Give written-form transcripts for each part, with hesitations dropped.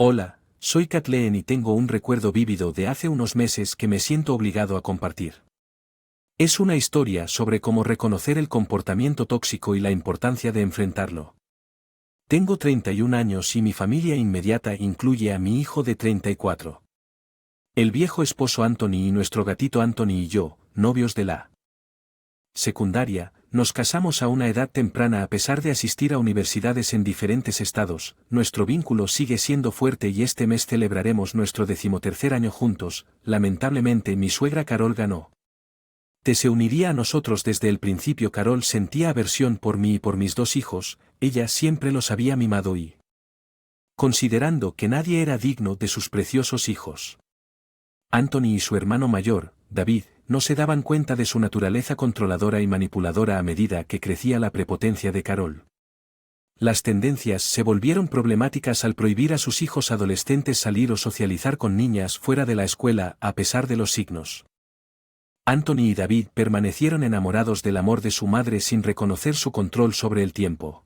Hola, soy Kathleen y tengo un recuerdo vívido de hace unos meses que me siento obligado a compartir. Es una historia sobre cómo reconocer el comportamiento tóxico y la importancia de enfrentarlo. Tengo 31 años y mi familia inmediata incluye a mi hijo de 34. El viejo esposo Anthony y nuestro gatito Anthony y yo, novios de la secundaria, nos casamos a una edad temprana a pesar de asistir a universidades en diferentes estados. Nuestro vínculo sigue siendo fuerte y este mes celebraremos nuestro 13º año juntos. Lamentablemente mi suegra Carol ganó. Se uniría a nosotros desde el principio. Carol sentía aversión por mí y por mis dos hijos, ella siempre los había mimado y considerando que nadie era digno de sus preciosos hijos. Anthony y su hermano mayor, David, no se daban cuenta de su naturaleza controladora y manipuladora a medida que crecía la prepotencia de Carol. Las tendencias se volvieron problemáticas al prohibir a sus hijos adolescentes salir o socializar con niñas fuera de la escuela a pesar de los signos. Anthony y David permanecieron enamorados del amor de su madre sin reconocer su control sobre el tiempo.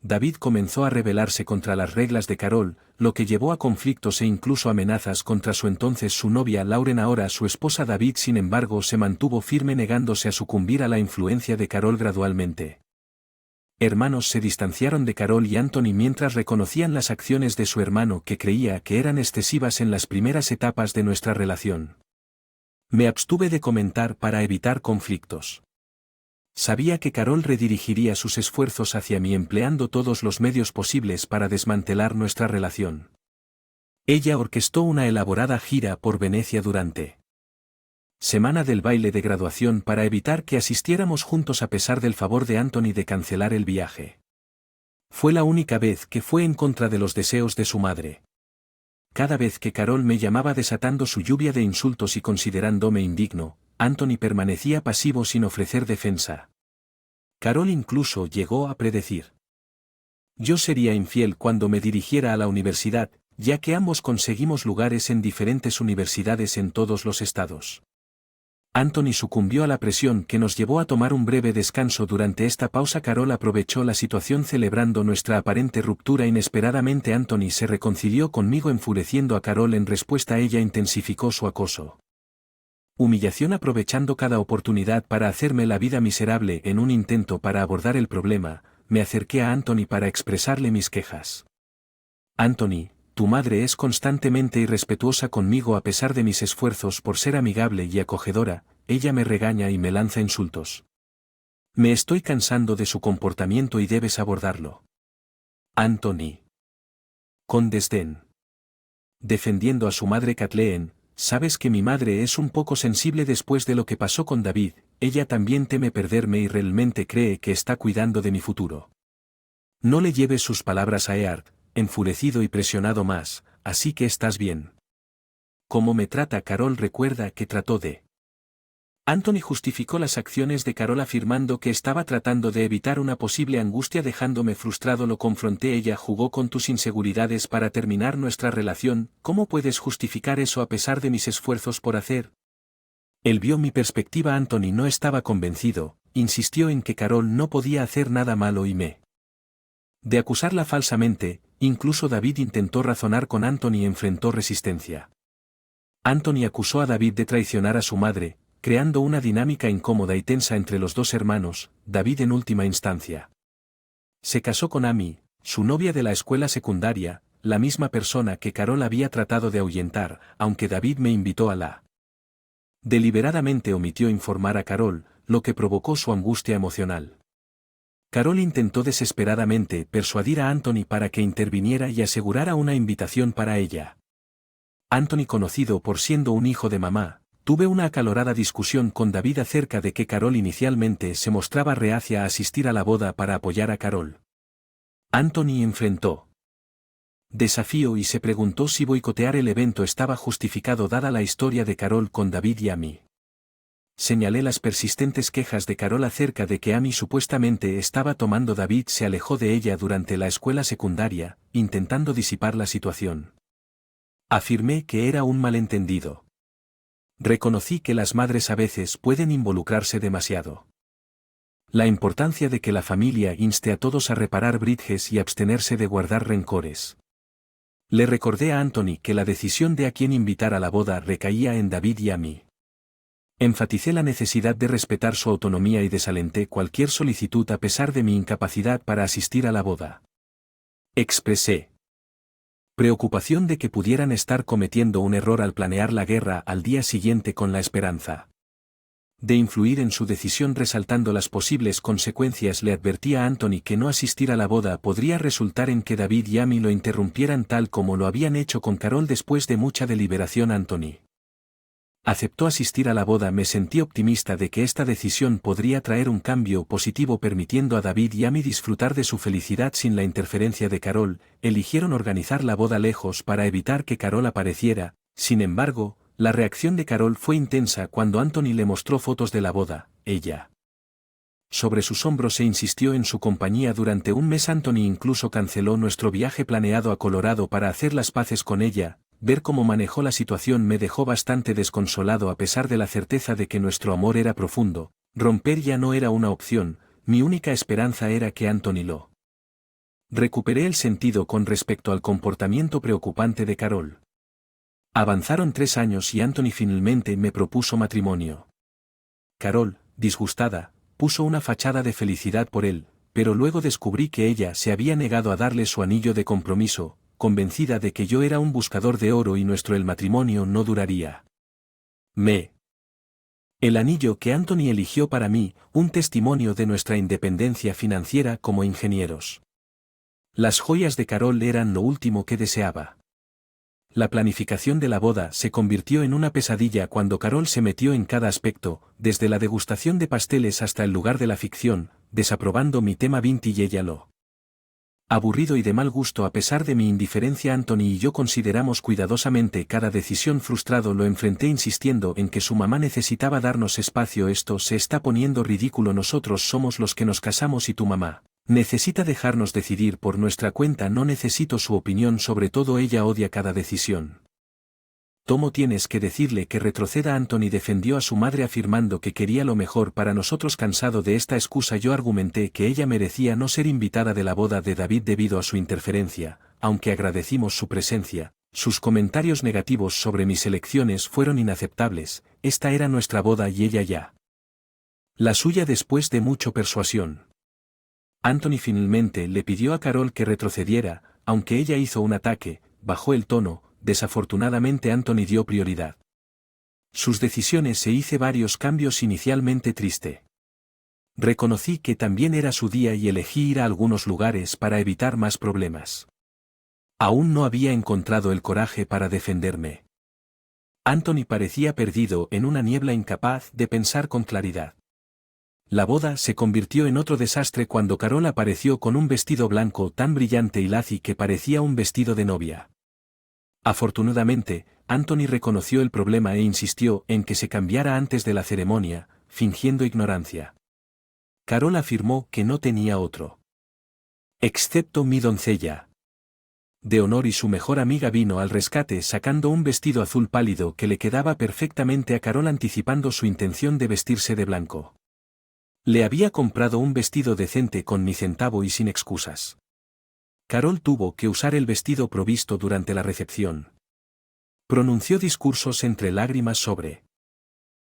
David comenzó a rebelarse contra las reglas de Carol, lo que llevó a conflictos e incluso amenazas contra su entonces su novia Lauren, ahora su esposa. David, sin embargo, se mantuvo firme negándose a sucumbir a la influencia de Carol gradualmente. Hermanos se distanciaron de Carol y Anthony mientras reconocían las acciones de su hermano que creía que eran excesivas en las primeras etapas de nuestra relación. Me abstuve de comentar para evitar conflictos. Sabía que Carol redirigiría sus esfuerzos hacia mí empleando todos los medios posibles para desmantelar nuestra relación. Ella orquestó una elaborada gira por Venecia durante semana del baile de graduación para evitar que asistiéramos juntos a pesar del favor de Anthony de cancelar el viaje. Fue la única vez que fue en contra de los deseos de su madre. Cada vez que Carol me llamaba desatando su lluvia de insultos y considerándome indigno, Anthony permanecía pasivo sin ofrecer defensa. Carol incluso llegó a predecir: yo sería infiel cuando me dirigiera a la universidad, ya que ambos conseguimos lugares en diferentes universidades en todos los estados. Anthony sucumbió a la presión que nos llevó a tomar un breve descanso. Durante esta pausa Carol aprovechó la situación celebrando nuestra aparente ruptura. Inesperadamente Anthony se reconcilió conmigo, enfureciendo a Carol. En respuesta ella intensificó su acoso. Humillación, aprovechando cada oportunidad para hacerme la vida miserable. En un intento para abordar el problema, me acerqué a Anthony para expresarle mis quejas. Anthony, tu madre es constantemente irrespetuosa conmigo a pesar de mis esfuerzos por ser amigable y acogedora, ella me regaña y me lanza insultos. Me estoy cansando de su comportamiento y debes abordarlo. Anthony. Con desdén. Defendiendo a su madre Kathleen: sabes que mi madre es un poco sensible después de lo que pasó con David, ella también teme perderme y realmente cree que está cuidando de mi futuro. No le lleves sus palabras a Earth, enfurecido y presionado más, así que estás bien. ¿Cómo me trata Carol? Recuerda que trató de... Anthony justificó las acciones de Carol afirmando que estaba tratando de evitar una posible angustia. Dejándome frustrado lo confronté: ella jugó con tus inseguridades para terminar nuestra relación. ¿Cómo puedes justificar eso a pesar de mis esfuerzos por hacer? Él vio mi perspectiva. Anthony no estaba convencido, insistió en que Carol no podía hacer nada malo y de acusarla falsamente. Incluso David intentó razonar con Anthony y enfrentó resistencia. Anthony acusó a David de traicionar a su madre, creando una dinámica incómoda y tensa entre los dos hermanos. David en última instancia se casó con Amy, su novia de la escuela secundaria, la misma persona que Carol había tratado de ahuyentar, aunque David me invitó a la... Deliberadamente omitió informar a Carol, lo que provocó su angustia emocional. Carol intentó desesperadamente persuadir a Anthony para que interviniera y asegurara una invitación para ella. Anthony, conocido por siendo un hijo de mamá, tuve una acalorada discusión con David acerca de que Carol inicialmente se mostraba reacia a asistir a la boda para apoyar a Carol. Anthony enfrentó desafío y se preguntó si boicotear el evento estaba justificado dada la historia de Carol con David y Amy. Señalé las persistentes quejas de Carol acerca de que Amy supuestamente estaba tomando. David se alejó de ella durante la escuela secundaria, intentando disipar la situación. Afirmé que era un malentendido. Reconocí que las madres a veces pueden involucrarse demasiado. La importancia de que la familia inste a todos a reparar bridges y abstenerse de guardar rencores. Le recordé a Anthony que la decisión de a quién invitar a la boda recaía en David y a mí. Enfaticé la necesidad de respetar su autonomía y desalenté cualquier solicitud a pesar de mi incapacidad para asistir a la boda. Expresé preocupación de que pudieran estar cometiendo un error al planear la guerra al día siguiente con la esperanza de influir en su decisión, resaltando las posibles consecuencias. Le advertí a Anthony que no asistir a la boda podría resultar en que David y Amy lo interrumpieran tal como lo habían hecho con Carol. Después de mucha deliberación, Anthony aceptó asistir a la boda. Me sentí optimista de que esta decisión podría traer un cambio positivo, permitiendo a David y Amy disfrutar de su felicidad sin la interferencia de Carol. Eligieron organizar la boda lejos para evitar que Carol apareciera. Sin embargo, la reacción de Carol fue intensa cuando Anthony le mostró fotos de la boda. Ella sobre sus hombros e insistió en su compañía durante un mes. Anthony incluso canceló nuestro viaje planeado a Colorado para hacer las paces con ella. Ver cómo manejó la situación me dejó bastante desconsolado. A pesar de la certeza de que nuestro amor era profundo, romper ya no era una opción. Mi única esperanza era que Anthony lo recuperé el sentido con respecto al comportamiento preocupante de Carol. Avanzaron 3 años y Anthony finalmente me propuso matrimonio. Carol, disgustada, puso una fachada de felicidad por él, pero luego descubrí que ella se había negado a darle su anillo de compromiso, convencida de que yo era un buscador de oro y el matrimonio no duraría. El anillo que Anthony eligió para mí, un testimonio de nuestra independencia financiera como ingenieros. Las joyas de Carol eran lo último que deseaba. La planificación de la boda se convirtió en una pesadilla cuando Carol se metió en cada aspecto, desde la degustación de pasteles hasta el lugar de la ficción, desaprobando mi tema vintage. Ella lo aburrido y de mal gusto. A pesar de mi indiferencia, Anthony y yo consideramos cuidadosamente cada decisión. Frustrado lo enfrenté insistiendo en que su mamá necesitaba darnos espacio. Esto se está poniendo ridículo. Nosotros somos los que nos casamos y tu mamá necesita dejarnos decidir por nuestra cuenta. No necesito su opinión sobre todo. Ella odia cada decisión. Tomo, tienes que decirle que retroceda. Anthony defendió a su madre afirmando que quería lo mejor para nosotros. Cansado de esta excusa, yo argumenté que ella merecía no ser invitada de la boda de David debido a su interferencia. Aunque agradecimos su presencia, sus comentarios negativos sobre mis elecciones fueron inaceptables. Esta era nuestra boda y ella ya la suya. Después de mucha persuasión, Anthony finalmente le pidió a Carol que retrocediera, aunque ella hizo un ataque, bajó el tono. Desafortunadamente Anthony dio prioridad sus decisiones e hice varios cambios. Inicialmente triste, reconocí que también era su día y elegí ir a algunos lugares para evitar más problemas. Aún no había encontrado el coraje para defenderme. Anthony parecía perdido en una niebla, incapaz de pensar con claridad. La boda se convirtió en otro desastre cuando Carol apareció con un vestido blanco tan brillante y lacy que parecía un vestido de novia. Afortunadamente, Anthony reconoció el problema e insistió en que se cambiara antes de la ceremonia, fingiendo ignorancia. Carol afirmó que no tenía otro excepto mi doncella de honor y su mejor amiga vino al rescate sacando un vestido azul pálido que le quedaba perfectamente a Carol, anticipando su intención de vestirse de blanco. Le había comprado un vestido decente con mi centavo y sin excusas. Carol tuvo que usar el vestido provisto durante la recepción. Pronunció discursos entre lágrimas sobre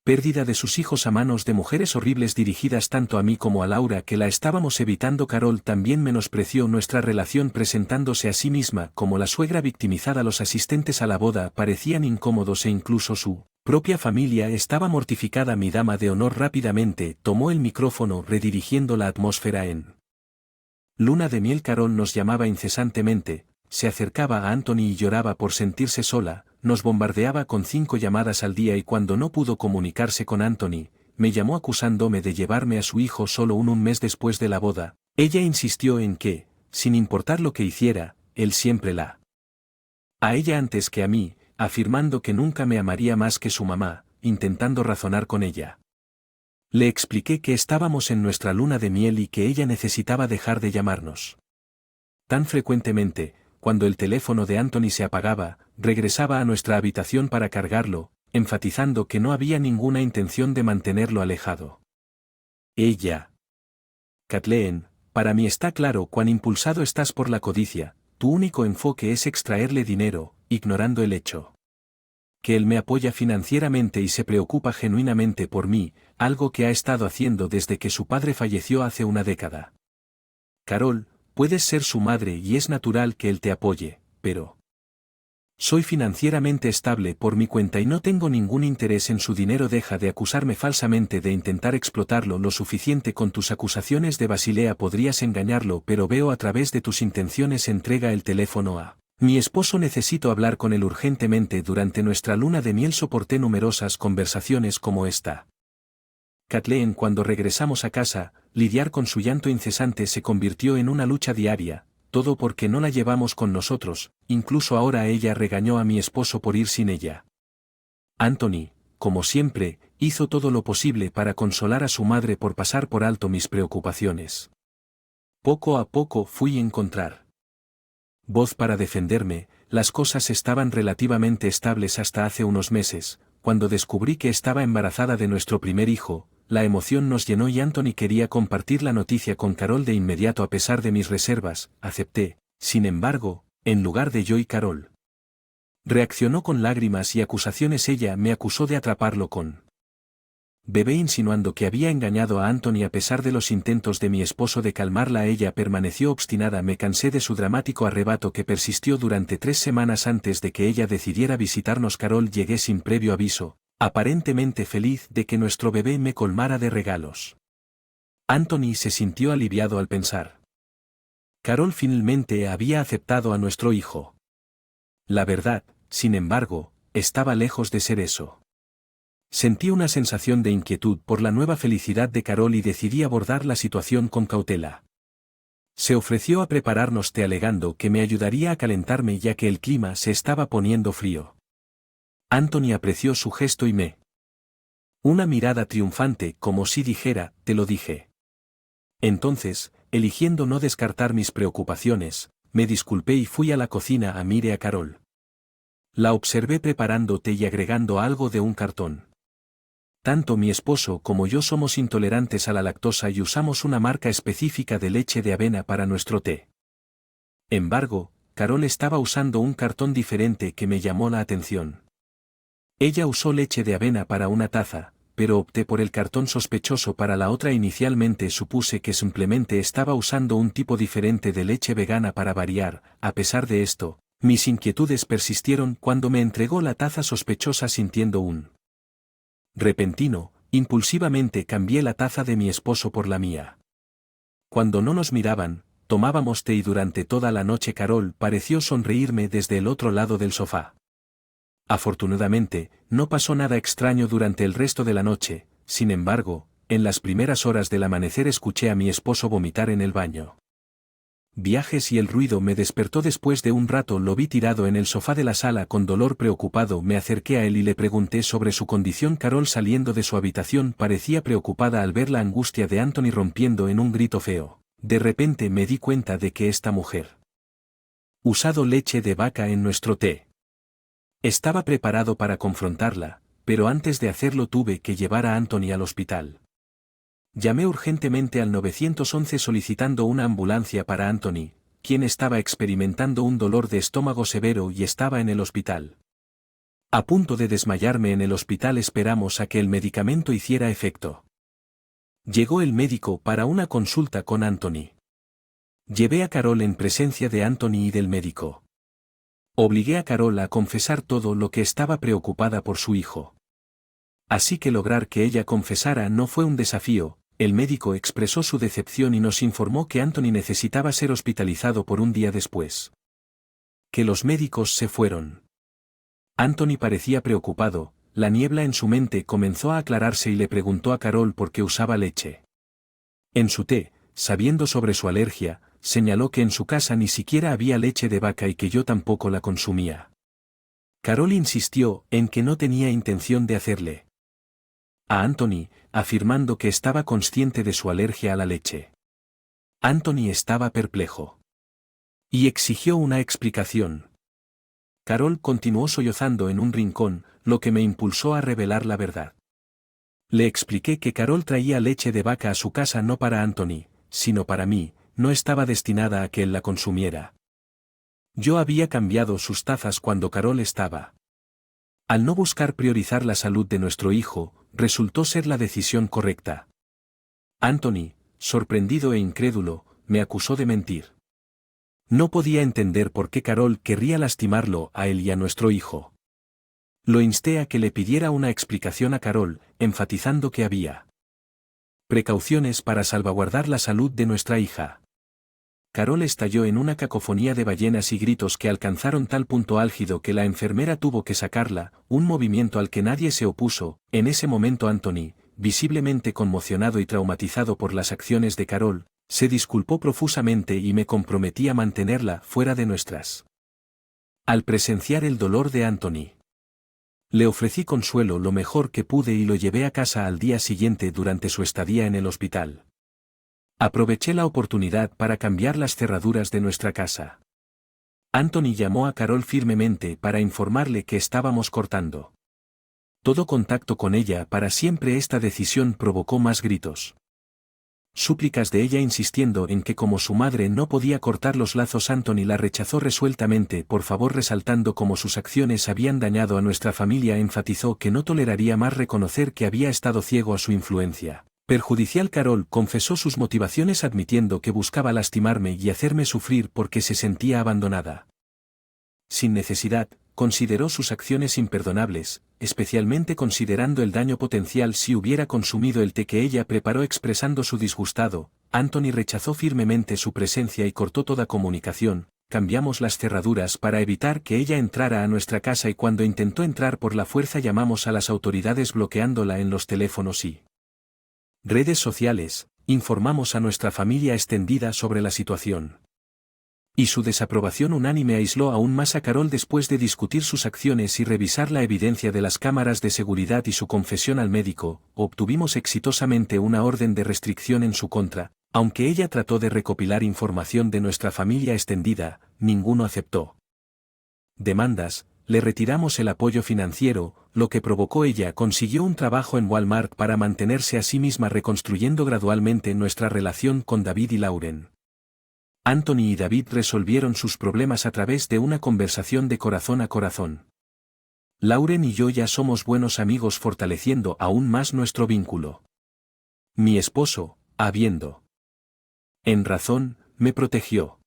pérdida de sus hijos a manos de mujeres horribles dirigidas tanto a mí como a Laura que la estábamos evitando. Carol también menospreció nuestra relación presentándose a sí misma como la suegra victimizada. Los asistentes a la boda parecían incómodos e incluso su propia familia estaba mortificada. Mi dama de honor rápidamente tomó el micrófono redirigiendo la atmósfera en luna de miel. Carol nos llamaba incesantemente, se acercaba a Anthony y lloraba por sentirse sola, nos bombardeaba con 5 llamadas al día y cuando no pudo comunicarse con Anthony, me llamó acusándome de llevarme a su hijo solo un mes después de la boda. Ella insistió en que, sin importar lo que hiciera, él siempre la a ella antes que a mí, afirmando que nunca me amaría más que su mamá, intentando razonar con ella. Le expliqué que estábamos en nuestra luna de miel y que ella necesitaba dejar de llamarnos tan frecuentemente. Cuando el teléfono de Anthony se apagaba, regresaba a nuestra habitación para cargarlo, enfatizando que no había ninguna intención de mantenerlo alejado. Ella: Kathleen, para mí está claro cuán impulsado estás por la codicia, tu único enfoque es extraerle dinero, ignorando el hecho que él me apoya financieramente y se preocupa genuinamente por mí, algo que ha estado haciendo desde que su padre falleció hace una década. Carol, puedes ser su madre y es natural que él te apoye, pero soy financieramente estable por mi cuenta y no tengo ningún interés en su dinero. Deja de acusarme falsamente de intentar explotarlo lo suficiente con tus acusaciones de Basilea. Podrías engañarlo, pero veo a través de tus intenciones. Entrega el teléfono a mi esposo. Necesito hablar con él urgentemente. Durante nuestra luna de miel soporté numerosas conversaciones como esta. Kathleen, cuando regresamos a casa, lidiar con su llanto incesante se convirtió en una lucha diaria. Todo porque no la llevamos con nosotros, incluso ahora ella regañó a mi esposo por ir sin ella. Anthony, como siempre, hizo todo lo posible para consolar a su madre por pasar por alto mis preocupaciones. Poco a poco fui a encontrar voz para defenderme. Las cosas estaban relativamente estables hasta hace unos meses, cuando descubrí que estaba embarazada de nuestro primer hijo. La emoción nos llenó y Anthony quería compartir la noticia con Carol de inmediato. A pesar de mis reservas, acepté. Sin embargo, en lugar de yo y Carol, reaccionó con lágrimas y acusaciones. Ella me acusó de atraparlo con bebé, insinuando que había engañado a Anthony. A pesar de los intentos de mi esposo de calmarla, ella permaneció obstinada. Me cansé de su dramático arrebato que persistió durante 3 semanas antes de que ella decidiera visitarnos. Carol, llegué sin previo aviso, aparentemente feliz de que nuestro bebé me colmara de regalos. Anthony se sintió aliviado al pensar. Carol finalmente había aceptado a nuestro hijo. La verdad, sin embargo, estaba lejos de ser eso. Sentí una sensación de inquietud por la nueva felicidad de Carol y decidí abordar la situación con cautela. Se ofreció a prepararnos té alegando que me ayudaría a calentarme ya que el clima se estaba poniendo frío. Anthony apreció su gesto y me una mirada triunfante, como si dijera, te lo dije. Entonces, eligiendo no descartar mis preocupaciones, me disculpé y fui a la cocina a mirar a Carol. La observé preparando té y agregando algo de un cartón. Tanto mi esposo como yo somos intolerantes a la lactosa y usamos una marca específica de leche de avena para nuestro té. Embargo, Carol estaba usando un cartón diferente que me llamó la atención. Ella usó leche de avena para una taza, pero opté por el cartón sospechoso para la otra. Inicialmente supuse que simplemente estaba usando un tipo diferente de leche vegana para variar. A pesar de esto, mis inquietudes persistieron cuando me entregó la taza sospechosa. Sintiendo un repentino, impulsivamente cambié la taza de mi esposo por la mía. Cuando no nos miraban, tomábamos té y durante toda la noche Carol pareció sonreírme desde el otro lado del sofá. Afortunadamente, no pasó nada extraño durante el resto de la noche. Sin embargo, en las primeras horas del amanecer escuché a mi esposo vomitar en el baño. Viajes y el ruido me despertó. Después de un rato lo vi tirado en el sofá de la sala con dolor. Preocupado me acerqué a él y le pregunté sobre su condición. Carol, saliendo de su habitación, parecía preocupada al ver la angustia de Anthony, rompiendo en un grito feo. De repente me di cuenta de que esta mujer usado leche de vaca en nuestro té. Estaba preparado para confrontarla, pero antes de hacerlo tuve que llevar a Anthony al hospital. Llamé urgentemente al 911 solicitando una ambulancia para Anthony, quien estaba experimentando un dolor de estómago severo y estaba en el hospital. A punto de desmayarme en el hospital. Esperamos a que el medicamento hiciera efecto. Llegó el médico para una consulta con Anthony. Llevé a Carol en presencia de Anthony y del médico. Obligué a Carol a confesar todo lo que estaba preocupada por su hijo. Así que lograr que ella confesara no fue un desafío. El médico expresó su decepción y nos informó que Anthony necesitaba ser hospitalizado por un día después que los médicos se fueron. Anthony parecía preocupado. La niebla en su mente comenzó a aclararse y le preguntó a Carol por qué usaba leche en su té. Sabiendo sobre su alergia, señaló que en su casa ni siquiera había leche de vaca y que yo tampoco la consumía. Carol insistió en que no tenía intención de hacerle a Anthony, afirmando que estaba consciente de su alergia a la leche. Anthony estaba perplejo y exigió una explicación. Carol continuó sollozando en un rincón, lo que me impulsó a revelar la verdad. Le expliqué que Carol traía leche de vaca a su casa no para Anthony, sino para mí. No estaba destinada a que él la consumiera. Yo había cambiado sus tazas cuando Carol estaba. Al no buscar priorizar la salud de nuestro hijo, resultó ser la decisión correcta. Anthony, sorprendido e incrédulo, me acusó de mentir. No podía entender por qué Carol querría lastimarlo a él y a nuestro hijo. Lo insté a que le pidiera una explicación a Carol, enfatizando que había precauciones para salvaguardar la salud de nuestra hija. Carol estalló en una cacofonía de ballenas y gritos que alcanzaron tal punto álgido que la enfermera tuvo que sacarla, un movimiento al que nadie se opuso. En ese momento Anthony, visiblemente conmocionado y traumatizado por las acciones de Carol, se disculpó profusamente y me comprometí a mantenerla fuera de nuestras. Al presenciar el dolor de Anthony, le ofrecí consuelo lo mejor que pude y lo llevé a casa al día siguiente durante su estadía en el hospital. Aproveché la oportunidad para cambiar las cerraduras de nuestra casa. Anthony llamó a Carol firmemente para informarle que estábamos cortando todo contacto con ella para siempre. Esta decisión provocó más gritos. Súplicas de ella insistiendo en que como su madre no podía cortar los lazos. Anthony la rechazó resueltamente, por favor, resaltando cómo sus acciones habían dañado a nuestra familia. Enfatizó que no toleraría más reconocer que había estado ciego a su influencia perjudicial. Carol confesó sus motivaciones admitiendo que buscaba lastimarme y hacerme sufrir porque se sentía abandonada. Sin necesidad, consideró sus acciones imperdonables, especialmente considerando el daño potencial si hubiera consumido el té que ella preparó. Expresando su disgustado, Anthony rechazó firmemente su presencia y cortó toda comunicación. Cambiamos las cerraduras para evitar que ella entrara a nuestra casa y cuando intentó entrar por la fuerza llamamos a las autoridades bloqueándola en los teléfonos y redes sociales. Informamos a nuestra familia extendida sobre la situación. Y su desaprobación unánime aisló aún más a Carol. Después de discutir sus acciones y revisar la evidencia de las cámaras de seguridad y su confesión al médico, obtuvimos exitosamente una orden de restricción en su contra. Aunque ella trató de recopilar información de nuestra familia extendida, ninguno aceptó demandas. Le retiramos el apoyo financiero, lo que provocó ella consiguió un trabajo en Walmart para mantenerse a sí misma, reconstruyendo gradualmente nuestra relación con David y Lauren. Anthony y David resolvieron sus problemas a través de una conversación de corazón a corazón. Lauren y yo ya somos buenos amigos, fortaleciendo aún más nuestro vínculo. Mi esposo, habiendo en razón, me protegió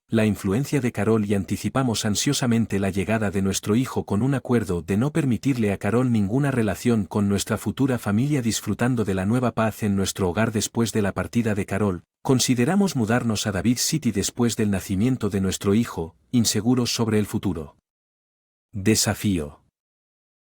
la influencia de Carol y anticipamos ansiosamente la llegada de nuestro hijo con un acuerdo de no permitirle a Carol ninguna relación con nuestra futura familia. Disfrutando de la nueva paz en nuestro hogar después de la partida de Carol, consideramos mudarnos a David City después del nacimiento de nuestro hijo, inseguros sobre el futuro. Desafío.